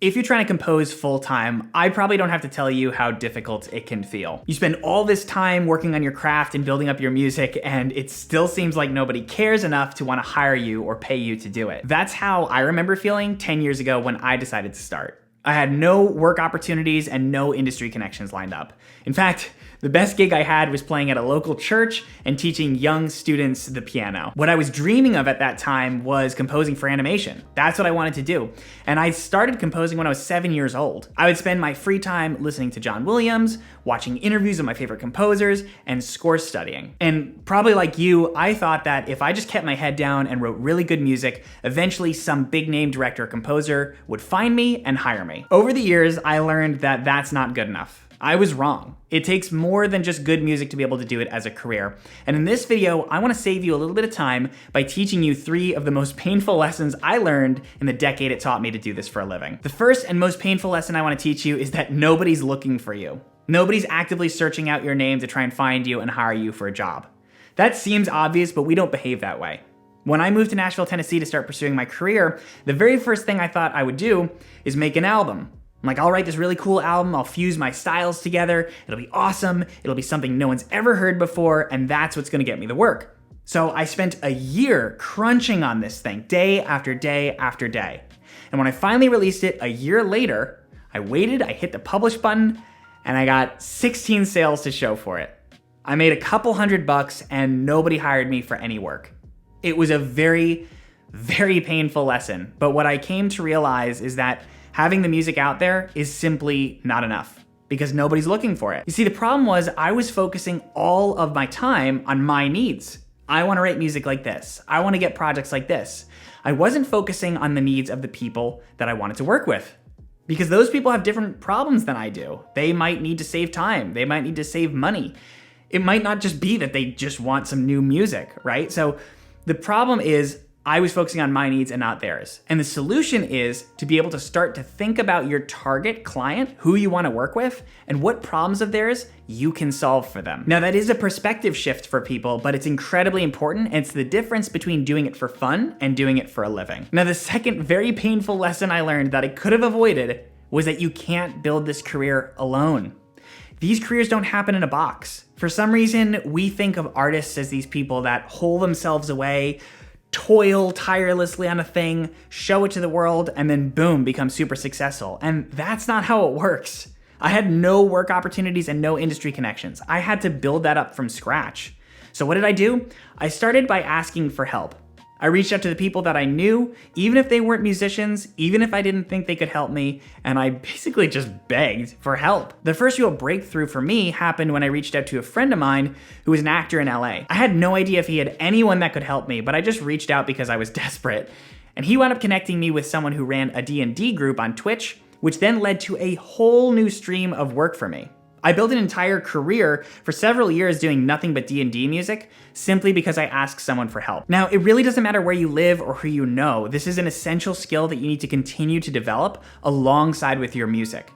If you're trying to compose full-time, I probably don't have to tell you how difficult it can feel. You spend all this time working on your craft and building up your music, and it still seems like nobody cares enough to want to hire you or pay you to do it. That's how I remember feeling 10 years ago when I decided to start. I had no work opportunities and no industry connections lined up. In fact, the best gig I had was playing at a local church and teaching young students the piano. What I was dreaming of at that time was composing for animation. That's what I wanted to do. And I started composing when I was 7 years old. I would spend my free time listening to John Williams, watching interviews of my favorite composers, and score studying. And probably like you, I thought that if I just kept my head down and wrote really good music, eventually some big name director or composer would find me and hire me. Over the years, I learned that that's not good enough. I was wrong. It takes more than just good music to be able to do it as a career. And in this video, I want to save you a little bit of time by teaching you 3 of the most painful lessons I learned in the decade it taught me to do this for a living. The first and most painful lesson I want to teach you is that nobody's looking for you. Nobody's actively searching out your name to try and find you and hire you for a job. That seems obvious, but we don't behave that way. When I moved to Nashville, Tennessee to start pursuing my career, the very first thing I thought I would do is make an album. I'm like, I'll write this really cool album, I'll fuse my styles together, it'll be awesome, it'll be something no one's ever heard before, and that's what's gonna get me the work. So I spent a year crunching on this thing, day after day after day. And when I finally released it a year later, I waited, I hit the publish button, and I got 16 sales to show for it. I made a couple $100 and nobody hired me for any work. It was a very, very painful lesson, but what I came to realize is that having the music out there is simply not enough because nobody's looking for it. You see, the problem was I was focusing all of my time on my needs. I want to write music like this. I want to get projects like this. I wasn't focusing on the needs of the people that I wanted to work with because those people have different problems than I do. They might need to save time. They might need to save money. It might not just be that they just want some new music, right? So the problem is I was focusing on my needs and not theirs. And the solution is to be able to start to think about your target client, who you want to work with, and what problems of theirs you can solve for them. Now that is a perspective shift for people, but it's incredibly important, and it's the difference between doing it for fun and doing it for a living. Now the second very painful lesson I learned that I could have avoided was that you can't build this career alone. These careers don't happen in a box. For some reason, we think of artists as these people that hole themselves away, toil tirelessly on a thing, show it to the world, and then boom, become super successful. And that's not how it works. I had no work opportunities and no industry connections. I had to build that up from scratch. So what did I do? I started by asking for help. I reached out to the people that I knew, even if they weren't musicians, even if I didn't think they could help me, and I basically just begged for help. The first real breakthrough for me happened when I reached out to a friend of mine who was an actor in LA. I had no idea if he had anyone that could help me, but I just reached out because I was desperate. And he wound up connecting me with someone who ran a D&D group on Twitch, which then led to a whole new stream of work for me. I built an entire career for several years doing nothing but D&D music simply because I asked someone for help. Now, it really doesn't matter where you live or who you know. This is an essential skill that you need to continue to develop alongside with your music.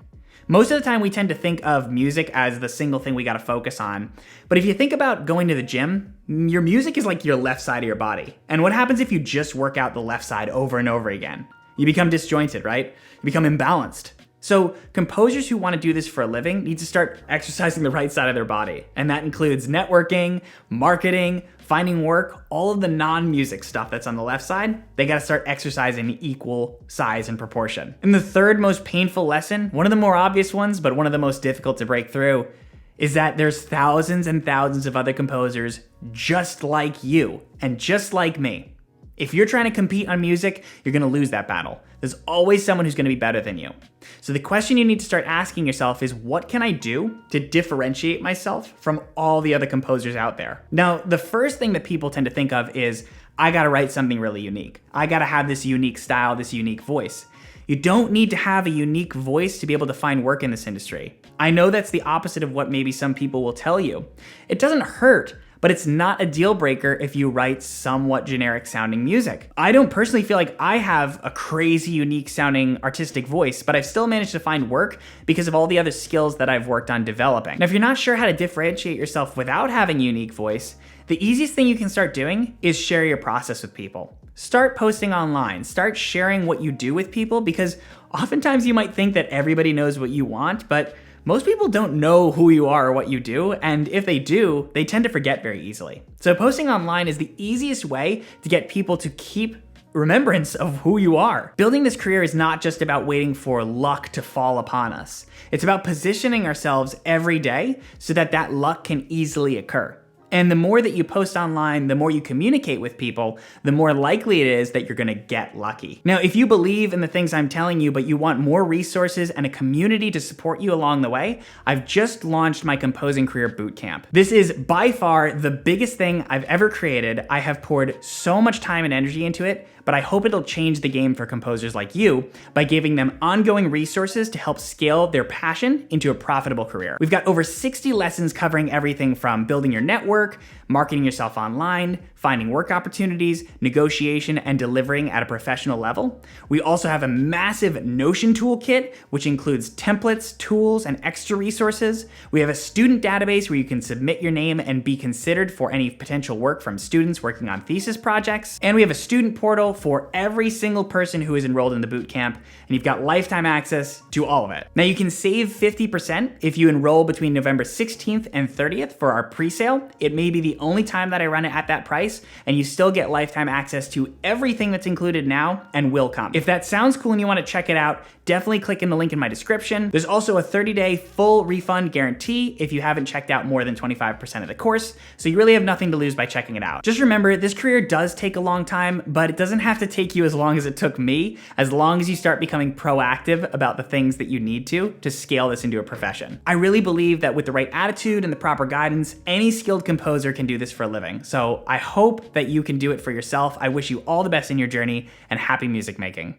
Most of the time we tend to think of music as the single thing we gotta focus on. But if you think about going to the gym, your music is like your left side of your body. And what happens if you just work out the left side over and over again? You become disjointed, right? You become imbalanced. So composers who want to do this for a living need to start exercising the right side of their body. And that includes networking, marketing, finding work, all of the non-music stuff that's on the left side. They got to start exercising equal size and proportion. And the third most painful lesson, one of the more obvious ones, but one of the most difficult to break through, is that there's thousands and thousands of other composers just like you and just like me. If you're trying to compete on music, you're gonna lose that battle. There's always someone who's gonna be better than you. So the question you need to start asking yourself is, what can I do to differentiate myself from all the other composers out there? Now, the first thing that people tend to think of is, I gotta write something really unique. I gotta have this unique style, this unique voice. You don't need to have a unique voice to be able to find work in this industry. I know that's the opposite of what maybe some people will tell you. It doesn't hurt, but it's not a deal breaker if you write somewhat generic sounding music. I don't personally feel like I have a crazy unique sounding artistic voice, but I've still managed to find work because of all the other skills that I've worked on developing. Now, if you're not sure how to differentiate yourself without having a unique voice, the easiest thing you can start doing is share your process with people. Start posting online, start sharing what you do with people, because Oftentimes you might think that everybody knows what you want, but most people don't know who you are or what you do, and if they do, they tend to forget very easily. So posting online is the easiest way to get people to keep remembrance of who you are. Building this career is not just about waiting for luck to fall upon us. It's about positioning ourselves every day so that that luck can easily occur. And the more that you post online, the more you communicate with people, the more likely it is that you're gonna get lucky. Now, if you believe in the things I'm telling you, but you want more resources and a community to support you along the way, I've just launched my Composing Career Bootcamp. This is by far the biggest thing I've ever created. I have poured so much time and energy into it, but I hope it'll change the game for composers like you by giving them ongoing resources to help scale their passion into a profitable career. We've got over 60 lessons covering everything from building your network, marketing yourself online, finding work opportunities, negotiation, and delivering at a professional level. We also have a massive Notion toolkit, which includes templates, tools, and extra resources. We have a student database where you can submit your name and be considered for any potential work from students working on thesis projects. And we have a student portal for every single person who is enrolled in the bootcamp, and you've got lifetime access to all of it. Now you can save 50% if you enroll between November 16th and 30th for our pre-sale. It may be the only time that I run it at that price, and you still get lifetime access to everything that's included now and will come. If that sounds cool and you want to check it out, definitely click in the link in my description. There's also a 30-day full refund guarantee if you haven't checked out more than 25% of the course, so you really have nothing to lose by checking it out. Just remember, this career does take a long time, but it doesn't have to take you as long as it took me, as long as you start becoming proactive about the things that you need to scale this into a profession. I really believe that with the right attitude and the proper guidance, any skilled composer can do this for a living. So I hope that you can do it for yourself. I wish you all the best in your journey and happy music making.